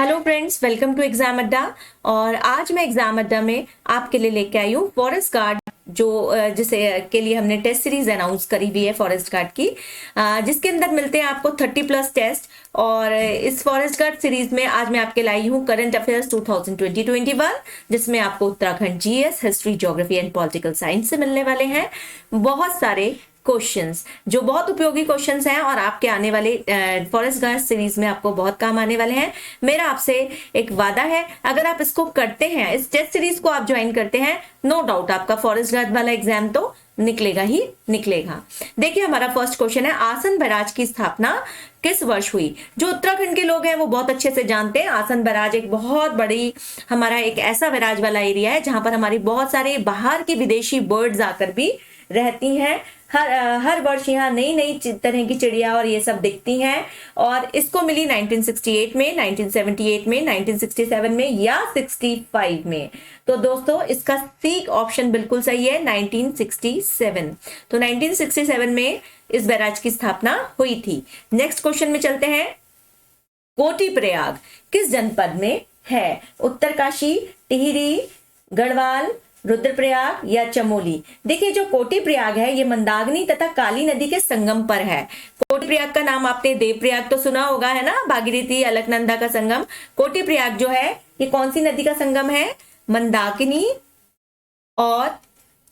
Hello friends, welcome to exam Adda. और आज मैं एग्जाम अड्डा में आपके लिए लेके आई हूँ फॉरेस्ट गार्ड, जो जिसे के लिए हमने टेस्ट सीरीज अनाउंस करी हुई है फॉरेस्ट गार्ड की, जिसके अंदर मिलते हैं आपको 30+ टेस्ट। और इस फॉरेस्ट गार्ड सीरीज में आज मैं आपके लाई हूँ करंट अफेयर्स 2020-21, जिसमें आपको Uttarakhand GS, history, geography and political science से मिलने वाले हैं बहुत सारे क्वेश्चंस, जो बहुत उपयोगी क्वेश्चंस हैं और आपके आने वाले फॉरेस्ट गार्ड सीरीज में आपको बहुत काम आने वाले हैं। मेरा आपसे एक वादा है, अगर आप इसको करते हैं, इस टेस्ट सीरीज को आप ज्वाइन करते हैं, नो डाउट आपका फॉरेस्ट गार्ड वाला एग्जाम तो निकलेगा ही निकलेगा। देखिए, हमारा फर्स्ट क्वेश्चन है, आसन बैराज की स्थापना किस वर्ष हुई? जो उत्तराखंड के लोग हैं वो बहुत अच्छे से जानते हैं। आसन बैराज एक बहुत बड़ी, हमारा एक ऐसा बैराज वाला एरिया है जहां पर हमारी बहुत सारे बाहर की विदेशी बर्ड्स आकर भी रहती हैं। हर वर्ष यहाँ नई नई तरह की चिड़िया और ये सब दिखती हैं। और इसको मिली 1968 में, 1978 में, 1967 में या 65 में। तो दोस्तों, इसका सी ऑप्शन बिल्कुल सही है, 1967। तो 1967 में इस बैराज की स्थापना हुई थी। नेक्स्ट क्वेश्चन में चलते हैं। कोटी प्रयाग किस जनपद में है? उत्तरकाशी, टिहरी, गढ़वाल, रुद्रप्रयाग या चमोली? देखिए, जो कोटी प्रयाग है ये मंदाकिनी तथा काली नदी के संगम पर है। कोटी प्रयाग का नाम आपने देवप्रयाग तो सुना होगा, है ना, भागीरथी अलकनंदा का संगम। कोटी प्रयाग जो है ये कौन सी नदी का संगम है? मंदाकिनी और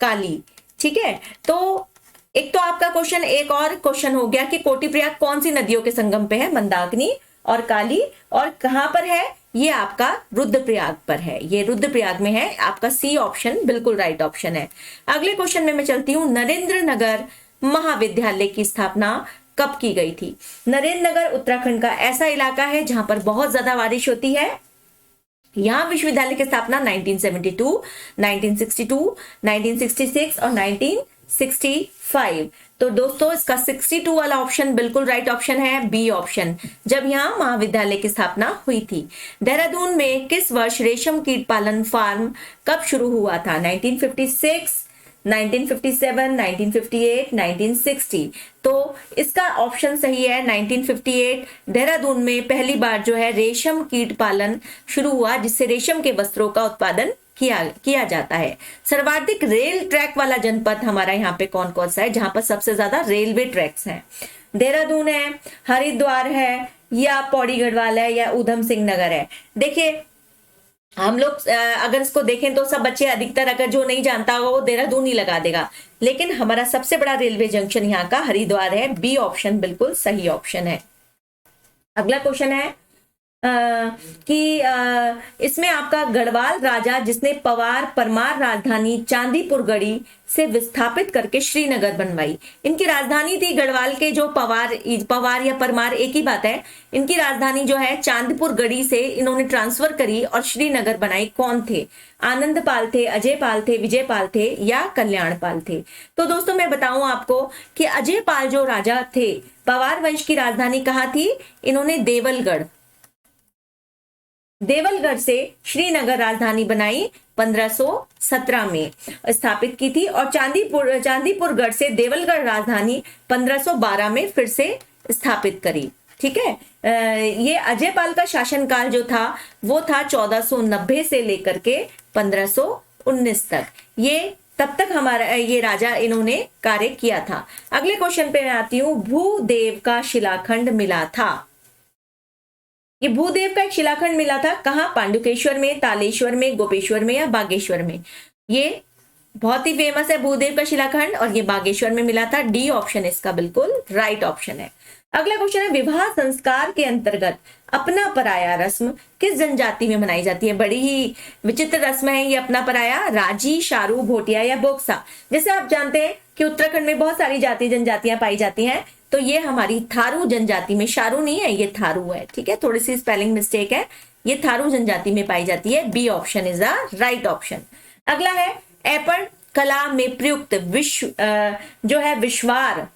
काली। ठीक है, तो एक तो आपका क्वेश्चन, एक और क्वेश्चन हो गया कि कोटी प्रयाग कौन सी नदियों के संगम पे है? मंदाकिनी और काली। और कहां पर है? ये आपका रुद्रप्रयाग पर है, ये रुद्रप्रयाग में है। आपका सी ऑप्शन बिल्कुल राइट ऑप्शन है। अगले क्वेश्चन में मैं चलती हूँ। नरेंद्र नगर महाविद्यालय की स्थापना कब की गई थी? नरेंद्र नगर उत्तराखंड का ऐसा इलाका है जहां पर बहुत ज्यादा बारिश होती है। यहाँ विश्वविद्यालय की स्थापना 1972, 1962, 1966 और 1965। तो दोस्तों, इसका 62 वाला ऑप्शन बिल्कुल राइट ऑप्शन है, बी ऑप्शन, जब यहाँ महाविद्यालय की स्थापना हुई थी। देहरादून में किस वर्ष रेशम कीट पालन फार्म कब शुरू हुआ था? 1956, 1957, 1958, 1960। तो इसका ऑप्शन सही है 1958। देहरादून में पहली बार जो है रेशम कीट पालन शुरू हुआ, जिससे रेशम के वस्त्रों का उत्पादन किया जाता है। सर्वाधिक रेल ट्रैक वाला जनपद हमारा यहाँ पे कौन कौन सा है, जहां पर सबसे ज्यादा रेलवे ट्रैक्स हैं? देहरादून है, हरिद्वार है या पौड़ी गढ़वाल है या ऊधम सिंह नगर है? देखिए, हम लोग अगर इसको देखें तो सब बच्चे अधिकतर, अगर जो नहीं जानता होगा वो देहरादून ही लगा देगा, लेकिन हमारा सबसे बड़ा रेलवे जंक्शन यहाँ का हरिद्वार है। बी ऑप्शन बिल्कुल सही ऑप्शन है। अगला क्वेश्चन है कि इसमें आपका गढ़वाल राजा जिसने परमार राजधानी चांदीपुरगढ़ी से विस्थापित करके श्रीनगर बनवाई, इनकी राजधानी थी गढ़वाल के, जो पवार या परमार एक ही बात है, इनकी राजधानी जो है चांदपुरगढ़ी से इन्होंने ट्रांसफर करी और श्रीनगर बनाई। कौन थे? आनंद पाल थे, अजय पाल थे, विजय पाल थे या कल्याण पाल थे? तो दोस्तों, मैं बताऊं आपको कि अजय पाल जो राजा थे, पवार वंश की राजधानी कहाँ थी? इन्होंने देवलगढ़ से श्रीनगर राजधानी बनाई, 1517 में स्थापित की थी। और चांदीपुरगढ़ से देवलगढ़ राजधानी 1512 में फिर से स्थापित करी। ठीक है, ये अजय पाल का शासनकाल जो था वो था 1490 से लेकर के 1519 तक। ये तब तक हमारा ये राजा इन्होंने कार्य किया था। अगले क्वेश्चन पे मैं आती हूँ। भूदेव का शिलाखंड मिला था। ये भूदेव का एक शिलाखंड मिला था कहाँ? पांडुकेश्वर में, तालेश्वर में, गोपेश्वर में या बागेश्वर में? ये बहुत ही फेमस है भूदेव का शिलाखंड, और ये बागेश्वर में मिला था। डी ऑप्शन इसका बिल्कुल राइट ऑप्शन है। अगला क्वेश्चन है, विवाह संस्कार के अंतर्गत अपना पराया रस्म किस जनजाति में मनाई जाती है? बड़ी ही विचित्र रस्म है ये अपना पराया। राजी, शारू, भोटिया या बोक्सा? जैसे आप जानते हैं कि उत्तराखंड में बहुत सारी जाति जनजातियां पाई जाती हैं, तो ये हमारी थारू जनजाति में, शारू नहीं है, ये थारू है। ठीक है, थोड़ी सी स्पेलिंग मिस्टेक है, ये थारू जनजाति में पाई जाती है। B option is the right option. अगला है, ऐपण कला में प्रयुक्त जो है विश्वार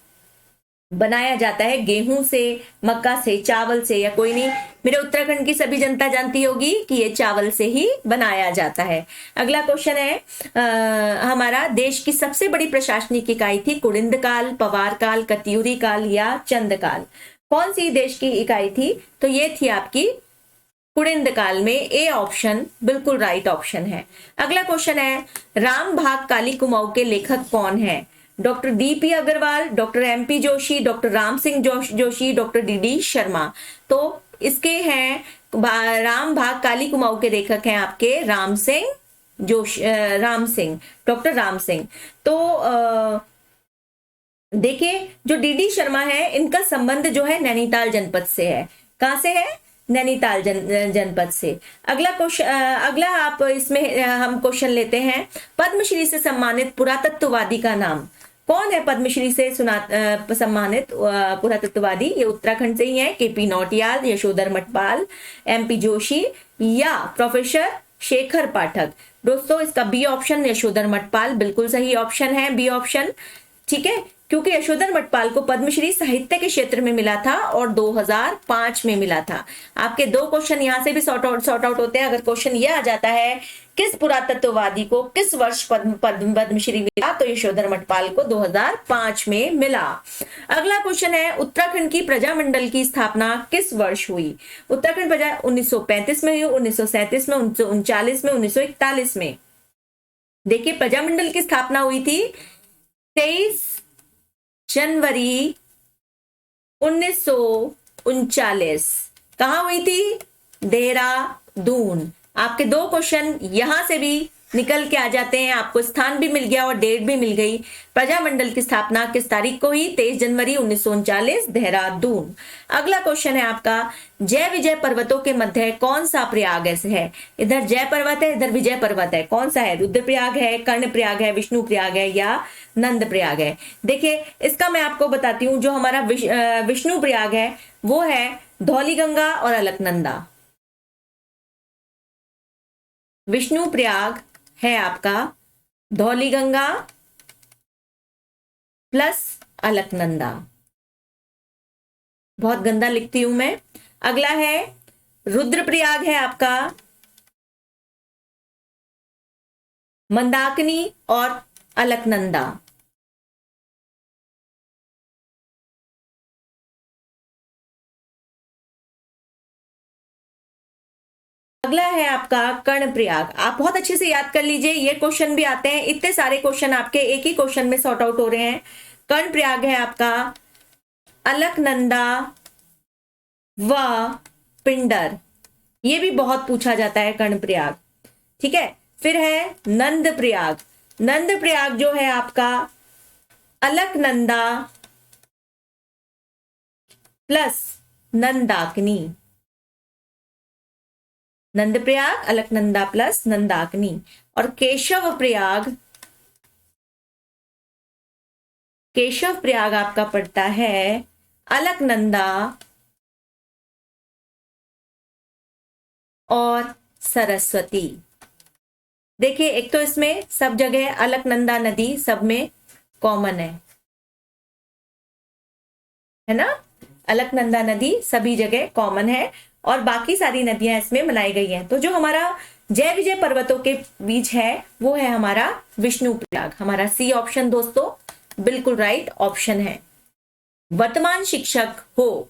बनाया जाता है गेहूं से, मक्का से, चावल से या कोई नहीं? मेरे उत्तराखंड की सभी जनता जानती होगी कि ये चावल से ही बनाया जाता है। अगला क्वेश्चन है, हमारा देश की सबसे बड़ी प्रशासनिक इकाई थी कुड़िंद काल, पवार काल, कत्यूरी काल या चंद काल? कौन सी देश की इकाई थी? तो ये थी आपकी कुड़िंद काल में, ए ऑप्शन बिल्कुल राइट ऑप्शन है। अगला क्वेश्चन है, राम भाग काली कुमाऊं के लेखक कौन है? Doctor DP Agarwal, doctor MP Joshi, doctor Ram Singh Joshi, doctor DD Sharma. तो इसके हैं राम भाग काली कुमाऊं के लेखक हैं आपके राम सिंह जोशी, राम सिंह, डॉक्टर राम सिंह। तो देखिए जो डीडी शर्मा है इनका संबंध जो है नैनीताल जनपद से है। कहां से है? नैनीताल जनपद से। अगला क्वेश्चन, अगला आप इसमें हम क्वेश्चन लेते हैं, पद्मश्री से सम्मानित पुरातत्ववादी का नाम कौन है? पद्मश्री से सम्मानित पुरातत्ववादी, ये उत्तराखंड से ही है। केपी नौटियाल, यशोधर मटपाल, एमपी जोशी या प्रोफेसर शेखर पाठक। दोस्तों इसका बी ऑप्शन यशोधर मटपाल बिल्कुल सही ऑप्शन है, बी ऑप्शन। ठीक है, क्योंकि यशोधर मटपाल को पद्मश्री साहित्य के क्षेत्र में मिला था और 2005 में मिला था। आपके दो क्वेश्चन यहां से भी सॉर्ट आउट होते हैं। अगर क्वेश्चन ये आ जाता है किस पुरातत्ववादी को किस वर्ष पद्मश्री मिला, तो यशोधर मटपाल को 2005 में मिला। अगला क्वेश्चन है, उत्तराखंड की प्रजामंडल की स्थापना किस वर्ष हुई? उत्तराखंड प्रजा 1935 में हुई, 1937 में, 1939 में, 1941 में। देखिए प्रजामंडल की स्थापना हुई थी 23 जनवरी 1939। कहां हुई थी? देहरादून। आपके दो क्वेश्चन यहां से भी निकल के आ जाते हैं, आपको स्थान भी मिल गया और डेट भी मिल गई। प्रजामंडल की स्थापना किस तारीख को हुई? 23 जनवरी 1939, देहरादून। अगला क्वेश्चन है आपका, जय विजय पर्वतों के मध्य कौन सा प्रयाग है? इधर जय पर्वत है, इधर विजय पर्वत है, कौन सा है? रुद्रप्रयाग है, कर्णप्रयाग है, विष्णु प्रयाग है या नंद प्रयाग है? देखिए इसका मैं आपको बताती हूँ, जो हमारा विष्णु प्रयाग है वो है धौलीगंगा और अलकनंदा। विष्णु प्रयाग है आपका धौलीगंगा प्लस अलकनंदा। बहुत गंदा लिखती हूं मैं। अगला है रुद्रप्रयाग है आपका मंदाकिनी और अलकनंदा। अगला है आपका कर्णप्रयाग। आप बहुत अच्छे से याद कर लीजिए, ये क्वेश्चन भी आते हैं, इतने सारे क्वेश्चन आपके एक ही क्वेश्चन में सॉर्ट आउट हो रहे हैं। कर्णप्रयाग है आपका अलकनंदा व पिंडर, ये भी बहुत पूछा जाता है कर्णप्रयाग। ठीक है, फिर है नंद प्रयाग। नंद प्रयाग जो है आपका अलकनंदा प्लस नंदाकिनी। नंद प्रयाग, अलकनंदा प्लस नंदाकिनी। और केशव प्रयाग, केशव प्रयाग आपका पड़ता है अलकनंदा और सरस्वती। देखिए एक तो इसमें सब जगह अलकनंदा नदी सब में कॉमन है ना, अलकनंदा नदी सभी जगह कॉमन है और बाकी सारी नदियां इसमें बनाई गई हैं। तो जो हमारा जय विजय पर्वतों के बीच है वो है हमारा विष्णु प्रयाग। हमारा सी ऑप्शन दोस्तों बिल्कुल राइट ऑप्शन है। वर्तमान शिक्षक हो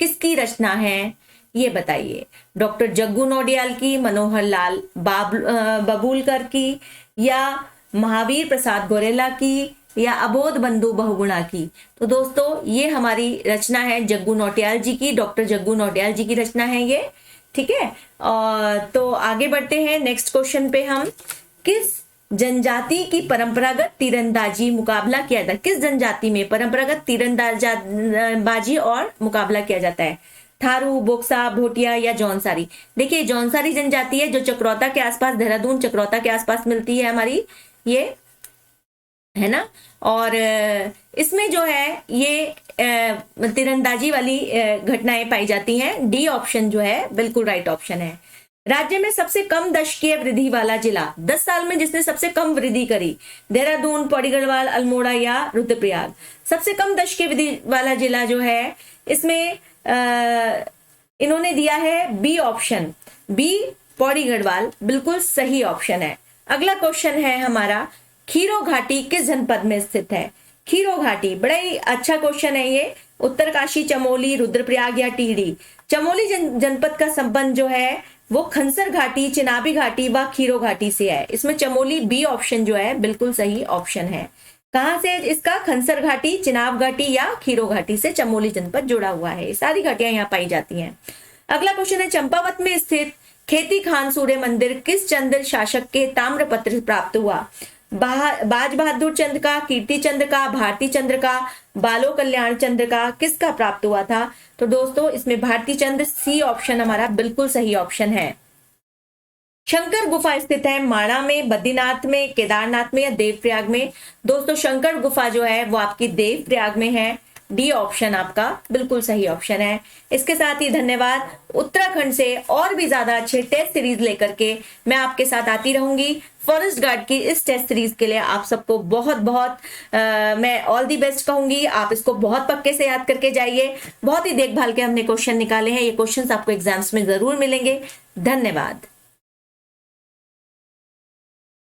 किसकी रचना है ये बताइए? डॉक्टर जग्गू नौटियाल की, मनोहर लाल बबूलकर की या महावीर प्रसाद गौरेला की या अबोध बंधु बहुगुणा की? तो दोस्तों ये हमारी रचना है जग्गू नौटियाल जी की, डॉक्टर जग्गू नौटियाल जी की रचना है ये। ठीक है, तो आगे बढ़ते हैं नेक्स्ट क्वेश्चन पे। हम किस जनजाति की परंपरागत तीरंदाजी मुकाबला किया जाता है? किस जनजाति में परंपरागत तीरंदाजी और मुकाबला किया जाता है? थारू, बोक्सा, भोटिया या जौनसारी? देखिए जौनसारी जनजाति है जो चक्रौता के आसपास, देहरादून चक्रौता के आसपास मिलती है हमारी, ये है ना। और इसमें जो है ये तीरंदाजी वाली घटनाएं पाई जाती हैं। डी ऑप्शन जो है बिल्कुल राइट ऑप्शन है। राज्य में सबसे कम दशकीय वृद्धि वाला जिला, 10 साल में जिसने सबसे कम वृद्धि करी? देहरादून, पौड़ी गढ़वाल, अल्मोड़ा या रुद्रप्रयाग? सबसे कम दशकीय वृद्धि वाला जिला जो है इसमें इन्होंने दिया है B option, B Pauri Garhwal बिल्कुल सही ऑप्शन है। अगला क्वेश्चन है हमारा, खीरो घाटी किस जनपद में स्थित है? खीरो घाटी बड़ा ही अच्छा क्वेश्चन है ये। उत्तरकाशी, चमोली, रुद्रप्रयाग या टिहरी? चमोली जनपद का संबंध जो है वो खंसर घाटी, चिनाबी घाटी व खीरो घाटी से है। इसमें चमोली बी ऑप्शन जो है बिल्कुल सही ऑप्शन है। कहां से इसका? खंसर घाटी, चिनाब घाटी या खीरो घाटी से चमोली जनपद जुड़ा हुआ है। सारी घाटियां यहाँ पाई जाती हैं। अगला क्वेश्चन है, चंपावत में स्थित खेती खान सूर्य मंदिर किस चंद्र शासक के ताम्रपत्र से प्राप्त हुआ? बाज बहादुर चंद्र का, कीर्ति चंद्र का, भारती चंद्र का, बालो कल्याण चंद्र का, किसका प्राप्त हुआ था? तो दोस्तों इसमें भारती चंद्र, सी ऑप्शन हमारा बिल्कुल सही ऑप्शन है। शंकर गुफा स्थित है माणा में, बद्रीनाथ में, केदारनाथ में या देवप्रयाग में? दोस्तों शंकर गुफा जो है वो आपकी देवप्रयाग में है। डी ऑप्शन आपका बिल्कुल सही ऑप्शन है। इसके साथ ही धन्यवाद। उत्तराखंड से और भी ज्यादा अच्छे टेस्ट सीरीज लेकर के मैं आपके साथ आती रहूंगी। फॉरेस्ट गार्ड की इस टेस्ट सीरीज के लिए आप सबको बहुत बहुत मैं ऑल दी बेस्ट कहूंगी। आप इसको बहुत पक्के से याद करके जाइए। बहुत ही देखभाल के हमने क्वेश्चन निकाले हैं। ये क्वेश्चंस आपको एग्जाम्स में जरूर मिलेंगे। धन्यवाद।